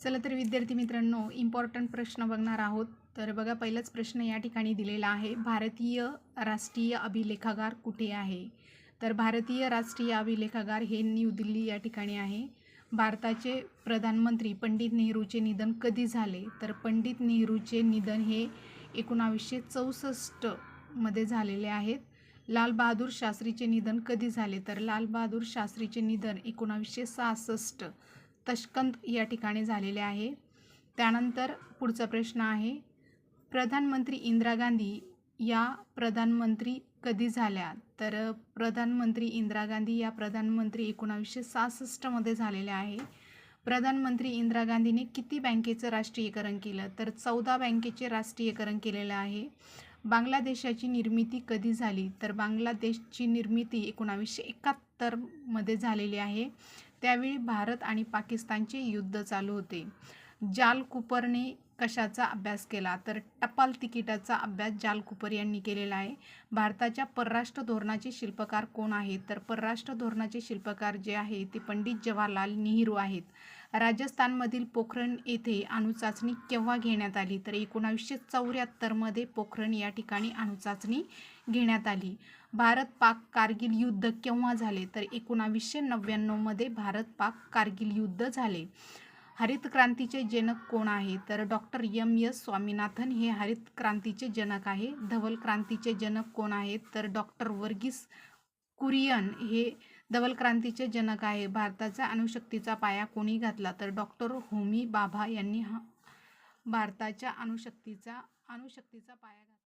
चला तर विद्यार्थी मित्रांनो, इम्पॉर्टंट प्रश्न बघणार आहोत. तर बघा, पहिलाच प्रश्न या ठिकाणी दिलेला आहे. भारतीय राष्ट्रीय अभिलेखागार कुठे आहे? तर भारतीय राष्ट्रीय अभिलेखागार हे न्यू दिल्ली या ठिकाणी आहे. भारताचे प्रधानमंत्री पंडित नेहरूचे निधन कधी झाले? तर पंडित नेहरूचे निधन हे 1964 मध्ये झालेले आहेत. लाल बहादूर शास्त्रीचे निधन कधी झाले? तर लाल बहादूर शास्त्रीचे निधन 1966 तशकंद या ठिकाणी झालेले आहे. त्यानंतर पुढचा प्रश्न आहे, प्रधानमंत्री इंदिरा गांधी या प्रधानमंत्री कधी झाल्या? तर प्रधानमंत्री इंदिरा गांधी या प्रधानमंत्री 1966 मध्ये झालेल्या आहे. प्रधानमंत्री इंदिरा गांधीने किती बँकेचं राष्ट्रीयकरण केलं? तर 14 बँकेचे राष्ट्रीयकरण केलेलं आहे. बांगलादेशाची निर्मिती कधी झाली? तर बांगलादेशची निर्मिती 1971 मध्ये झालेली आहे. त्यावेळी भारत आणि पाकिस्तानचे युद्ध चालू होते. जाल कुपरने कशाचा अभ्यास केला? तर टपाल तिकिटाचा अभ्यास जाल कुपर यांनी केलेला आहे. भारताच्या परराष्ट्र धोरणाचे शिल्पकार कोण आहेत? तर परराष्ट्र धोरणाचे शिल्पकार जे आहे ते पंडित जवाहरलाल नेहरू आहेत. राजस्थानमधील पोखरण येथे अणुचाचणी केव्हा घेण्यात आली? तर 1974 मध्ये पोखरण या ठिकाणी अणुचाचणी घेण्यात आली. भारत पाक कारगिल युद्ध केव्हा झाले? तर 1999 मध्ये भारत पाक कारगिल युद्ध झाले. हरित क्रांतीचे जनक कोण आहे? तर डॉक्टर M.S. स्वामीनाथन हे हरित क्रांतीचे जनक आहे. धवल क्रांतीचे जनक कोण आहेत? तर डॉक्टर वर्गीस कुरियन हे धवल क्रांतीचे जनक आहे. भारताचा अणुशक्तीचा पाया कोणी घातला? तर डॉक्टर होमी भाभा यांनी भारताच्या अणुशक्तीचा पाया घातला.